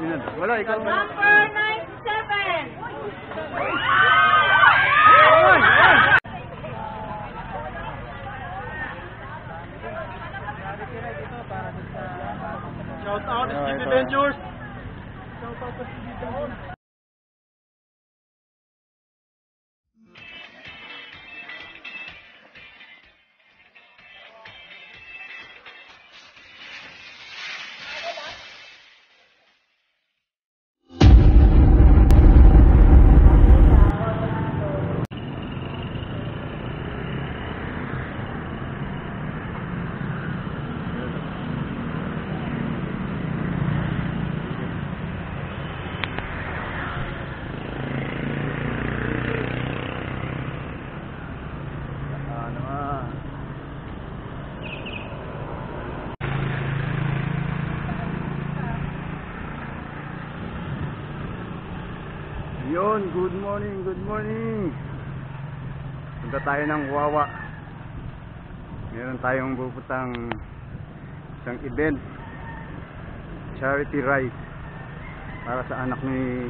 Sinad. Wala, ikaw. Number 97. Shout out SGP Ventures. Shout out SGP Ventures. Yun, good morning, good morning. Punta tayo ng Wawa. Meron tayong pupuntang isang event, charity ride para sa anak ni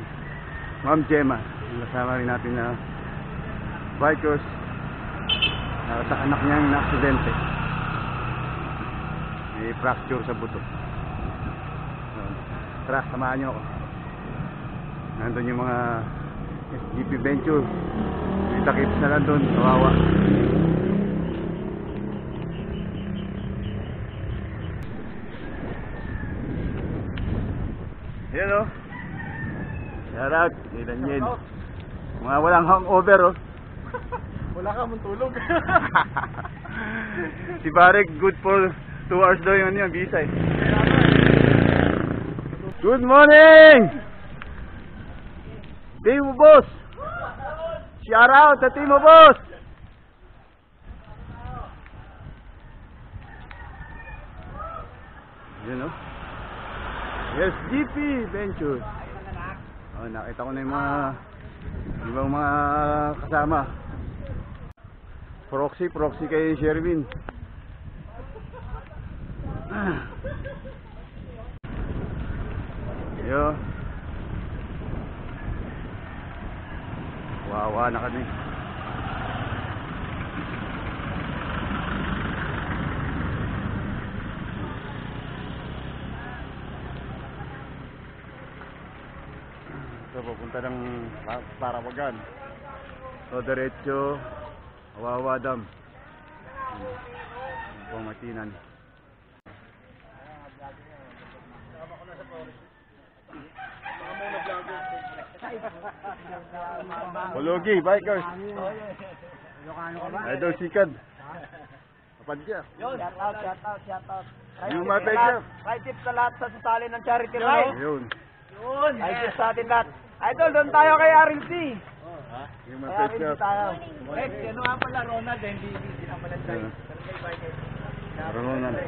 Ma'am Gemma. Kasama rin natin na bikers para sa anak niyang na-aksidente, may fracture sa buto. Tara, samahan niyo ako. Nandun yung mga SGP Venture. May takip na lang doon, kawawa. Ayan o. Shout out, ilan yun. Mga walang hangover o. Wala ka mong tulog. Si Barek, good for 2 hours daw yung ano yan, visa eh. Good morning! Team mo, boss! Shout out sa team mo, boss! Yun o. SGP Venture. Oh, nakita ko na yung mga ibang mga kasama. Proxy kay Sherwin. Yo. Wawa na kami. So pupunta ng Parawagan. So diretso Wawa Dam. Pamatinan. Pulugi, bikers. Idol Sikad. Kapag siya. Shout out. Yung mga bikers. Right tips sa lahat sa sasali ng charity ride. Yun. Right tips sa atin lahat. Idol, doon tayo kay RLC. Yung mga Kay RLC bikers. tayo. Ano nga pala, Ronald, hindi na pala tayo. Ronald.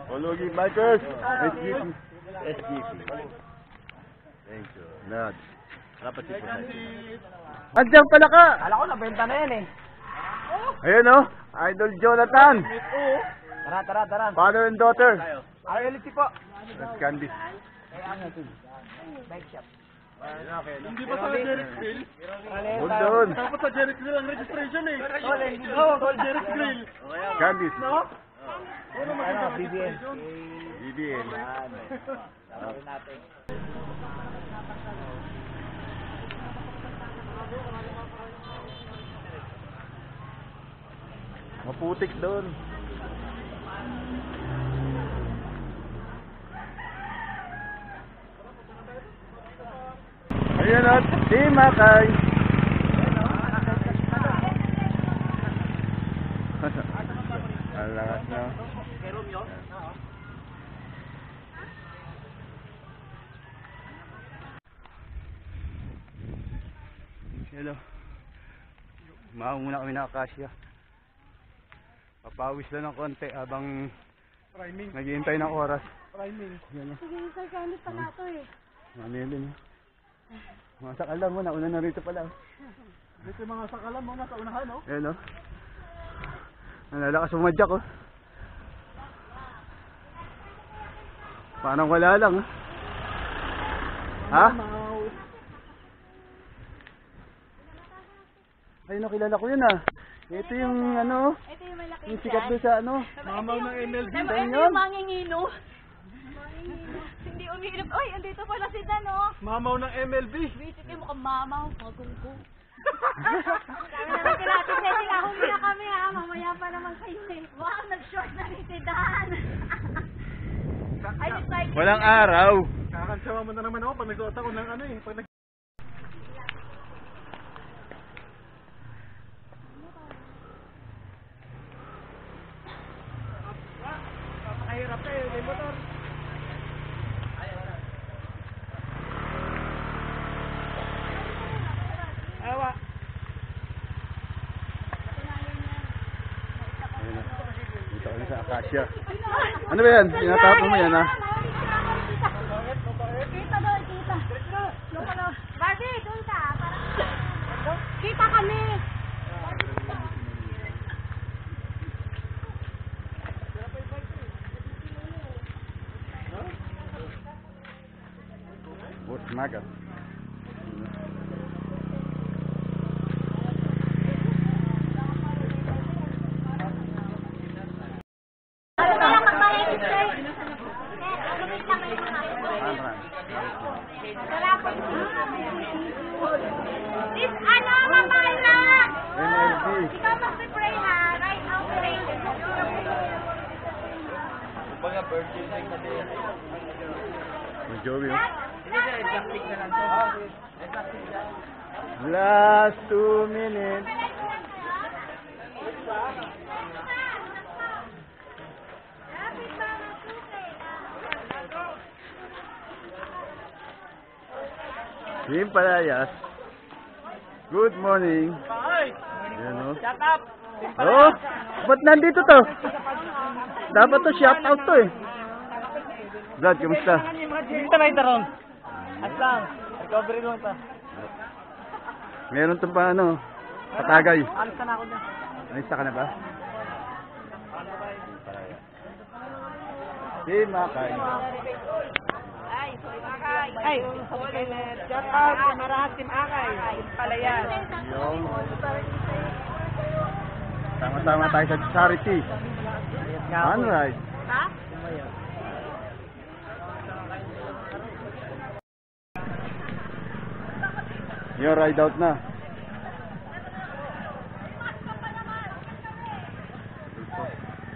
Pulugi, bikers. SGP. Thank you. Nad. Dapat si Andiyan pala ka! Kala ko nabenta na yan eh. Ayun o. Idol Jonathan. Tara. Father and daughter. RLC po. That's Candice. Bike shop. Hindi ba sa Jeric Grill? Huwag doon. Dapat sa Jeric Grill ang registration eh. Oh, Jeric Grill. Candice. No? BBN. BBN. Maputik doon. Ayun at si Makay. Ang lakas na. Hello. Mauna kami na Akasya. Papawis lang ng konti habang naghihintay ng oras. Yan o. Sige, sir, kami pa na ito eh. Manilin. Mga sakalam mo, nauna na rito pala. Dito yung mga sakalam mo, nasa unahan, no? Ayan o. Nalalakas umadyak o. Parang wala lang, ha? Ay, nakilala ko yun, ah. Ito yung, ano, Ito yung malaki yung sikat doon sa, ano. Mamaw ng MLB. Ito yung mangingino. Hindi umiinom. Uy, andito pala si Dan, oh. Mamaw ng MLB. Visit kayo mukhang mamaw. Magunggo. Sabi naman kinapit na sila. Huli na kami, ha. Mamaya pa naman kayo, eh. Wow, nag-short na rin si Dan. Ay, nag-cycle. Walang araw. Kakansyawa mo na naman ako pag nagsuot ako ng ano eh. Pag nag... Napakahirap eh, may motor. Awa. Ayun na. Dito kami sa Acacia. Ano ba yan? Tinatapon mo yan, ha? Kita doon, kita. Doon ka doon. Barbie, doon ka. Kita kami. Bus Maga. Ano ba yung mag-register? Lumit lang kayo mga. Wala po. Is ano, Mamala? MLB. Ikaw mag-spray ha. Right now, spray. May Joey, oh. Last 2 minutes. Team Palayas. Good morning. Ayan, oh. Shut up! Oh, ba't nandito to? Dapat to shout out to, eh. Brad, kamusta? Dito na ito ron. Asang, recovery lang ito. Meron to pa, ano, patagay. Alis na ako dyan. Alista ka na ba? Team Akay. Ay, shout out sa Marahat Team Akay. Palayan. Yung sama-sama tayo sa charity. Sunrise. Ha? Yung ride out na.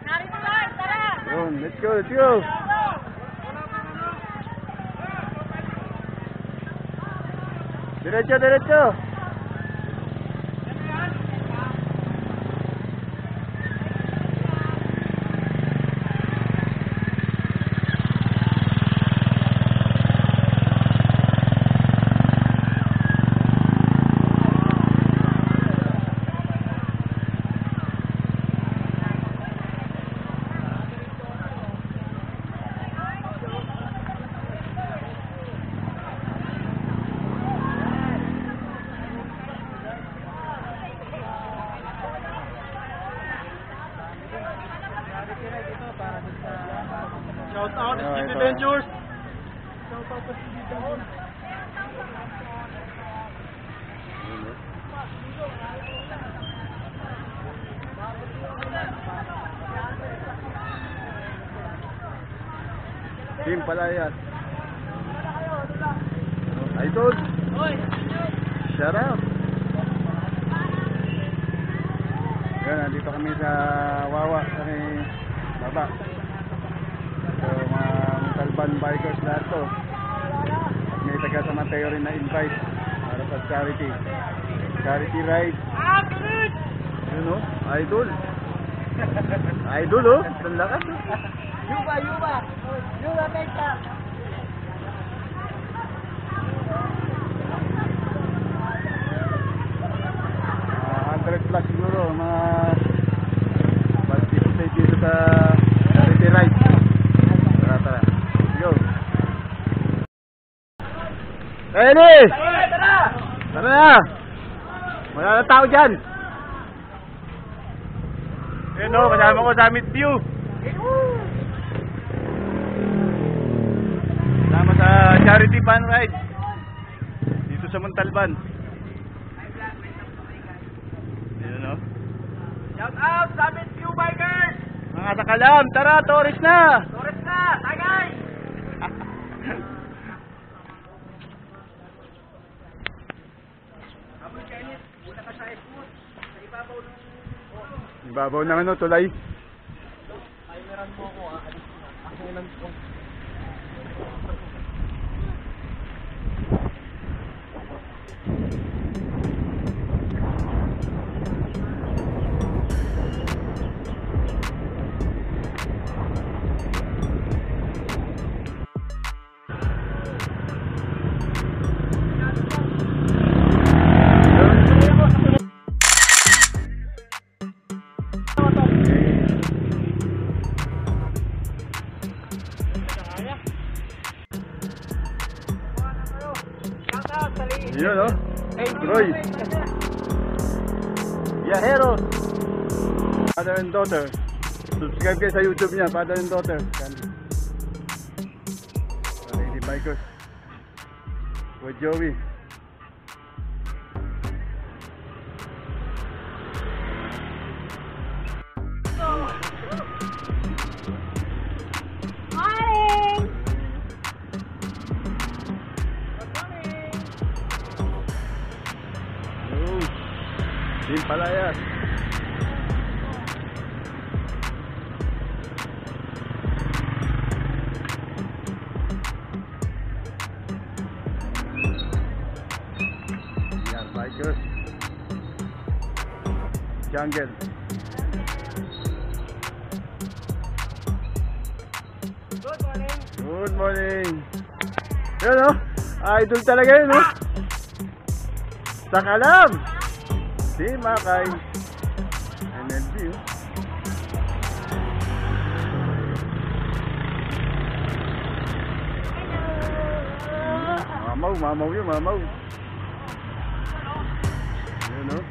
Narito lang, tara! Yun, let's go, let's go. Diretso, diretso. Shout out Yeah, Steve ito. Ventures. Shout out Steve Ventures. Team Palayas. Idol. Shout out. Yan, nandito kami sa Wawa, sa may baba. So, mga Montalban bikers lahat to. At may taga sa Mateo rin na invite para sa charity. Charity ride. Yun, oh, idol. Idol, oh. Ang lakas, oh. Yuba, Yuba. Yuba, Pekta. 100 plus siguro mga participate dito sa charity ride. Tara, tara. Let's go. Ready? Tara na! Wala na tao dyan. Yun o, kasama ko sa Summit View. Kasama sa charity van ride dito sa Montalban. Ayan o. Shout out sa amin few bikers! Mga takalam, tara, Torres na! Torres na! Tagay! Habang kainit, una ka sa smooth. Sa ibabaw ng... Ibabaw ng ano, tulay. Ay, meron mo ako, alis ko na. Akilan ko. Yun o. Roy. Yahero. Father and daughter. Subscribe kayo sa YouTube niya, Father and daughter. Lady Bikers. With Joey. Morning! Team Palayas. Yan, bikers. Jungle. Good morning! Good morning. Yun o. Idol talaga yun o. Sakalam. Si Makay. NLB oh. Mamaw yun, mamaw. Yun oh.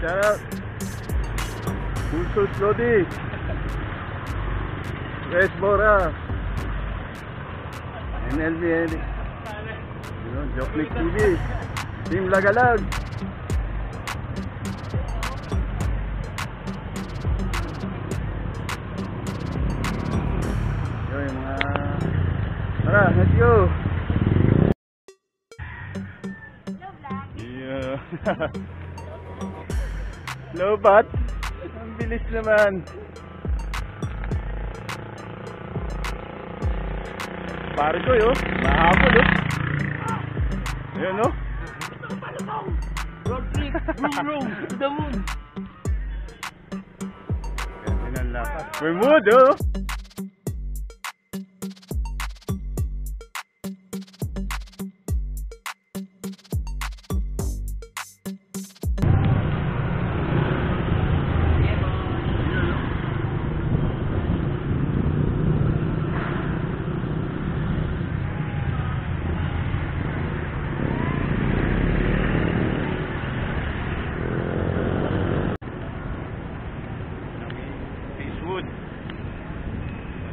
Shout out. Pulsos Lodi. West Bora. NLB. Joklik TV. Team Lagalag. Yun yung mga... Tara, let's go. Yeah. Lobat. Ang bilis naman. Pare ko yun. Mahabol yun. Ayan o. Road trip! Room! To the moon! Yan ang lakas. May mood oh.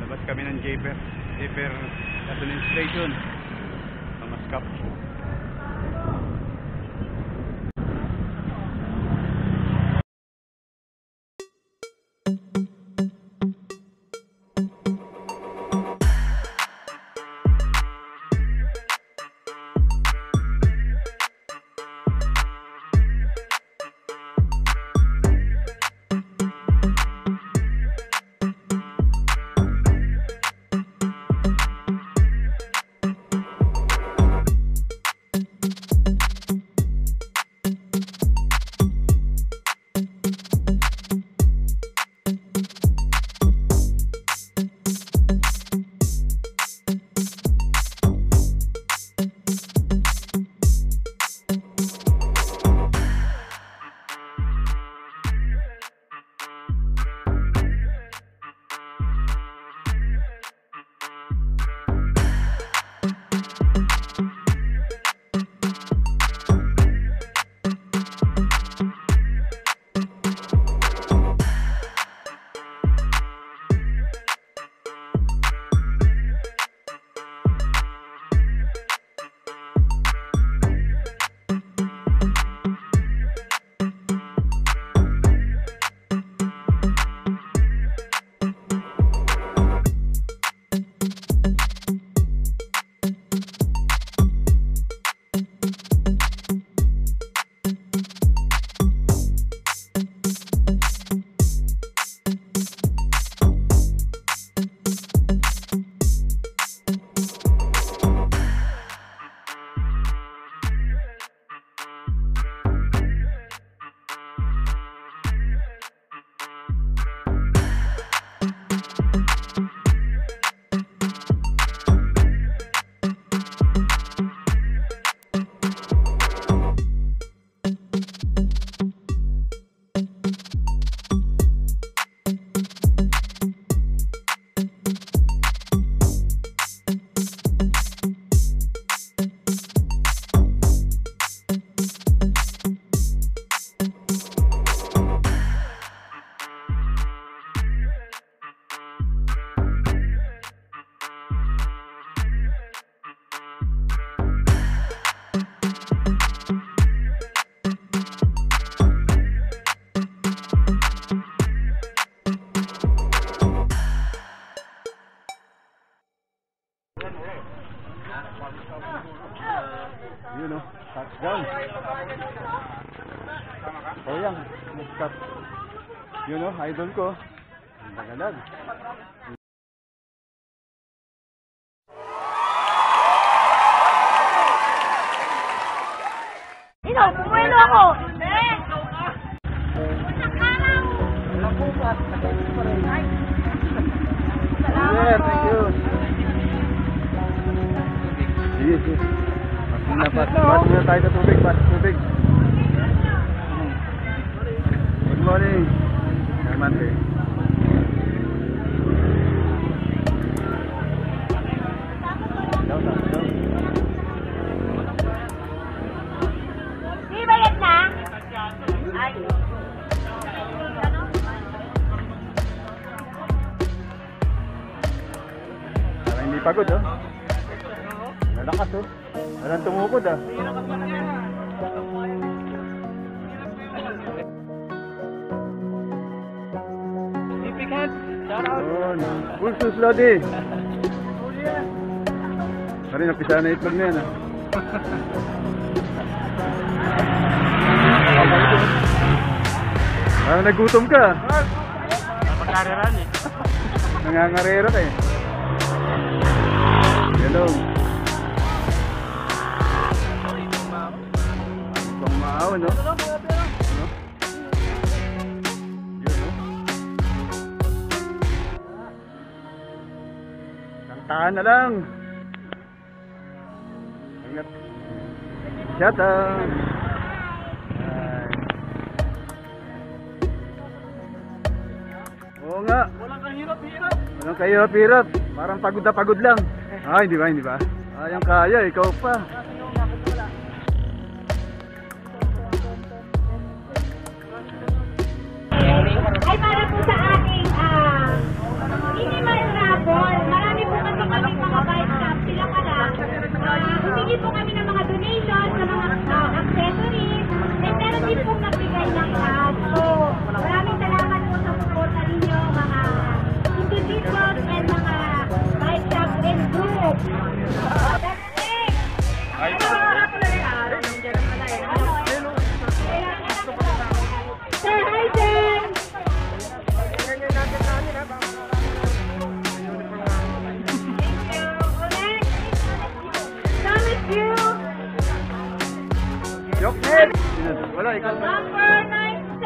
Labas kami ng Japer Gasoline Station. Mamaskap. Yun o, touchdown. O yan, muskat. Yun o, idol ko. Ang tagalan. Ino, pumuelo ako. Yeah, thank you. Yes, yes. Bat muna tayo sa tubig, tubig. Good morning. Mante. Daw. Di bayad na? Ay. Para hindi pagod, oh. Nalakas, oh. Walang tumukod, ah. Big hand. Shout out. Yun. Pulsus, Lodi. Pari, napisa na itlog na yan, ah. Parang nagutom ka. Pagkariran eh. Nangangarera ka eh. Hello. Itong maaw, no? Ano? Yun, no? Kantahan na lang. Ingat. Shut up. Oo nga. Walang kahirap-hirap. Walang kahirap-hirap. Parang pagod na pagod lang. Ay, hindi ba, hindi ba? Ayang kaya, ikaw pa. Ay, para po sa ating minimal raffle. Marami po kasi kami mga bike shop. Sila pala. Humingi po kami ng mga donations, ng mga accessories. And meron din pong nagbigay ng cash. So, maraming salamat po sa suporta ninyo, mga individuals and mga bike shop and group. That's it! Sir, hi, Jen! Jokhead! Wala, ikaw. Number 97!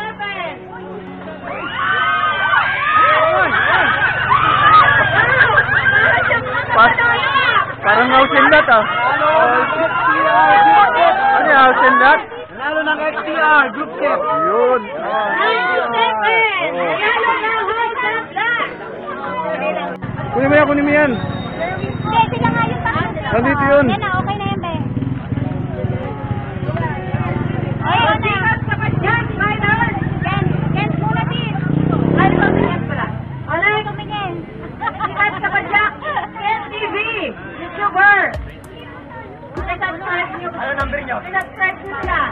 Parang house and lot, ah. Ano yung house and lot? Nanalo ng XTR, group set. Yun. 97! Regalo ng house and lot! Kunin mo yan. Hindi, sila nga yung tatlo. Nandito yun. Yan na, okay na yan, be. Ayun na. Yan, Spiders! Ken muna din. Ano ba tingin pala? Ano yung tumingin? Sikat ka ba, Jack? Ken TV! YouTuber! Ano number nyo? Pinag-stretch mo sila.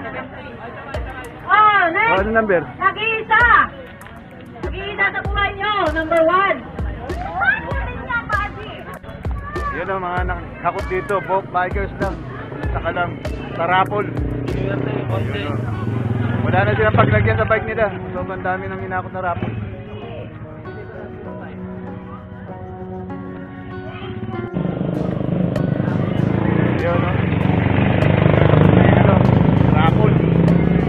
Oh, next! Ano number? Nag-iisa! Nag-iisa sa buhay nyo, number 1. Yan ang mga nakakot dito. Bikers lang. Saka lang. Tarapol. Yun, oh. Wala na silang paglagyan sa bike nila. So, ang dami ng inakot na rapol. Yun, no? Ito, rapol.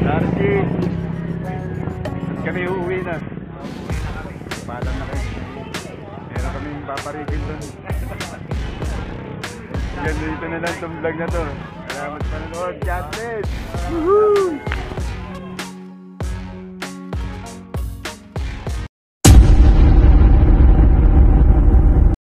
Darcy. Kami uuwi na. Paalam na kayo. Meron kaming paparigil doon. Yan, dito na lang itong vlog na to. Salamat sa panonood. Justice! Woohoo!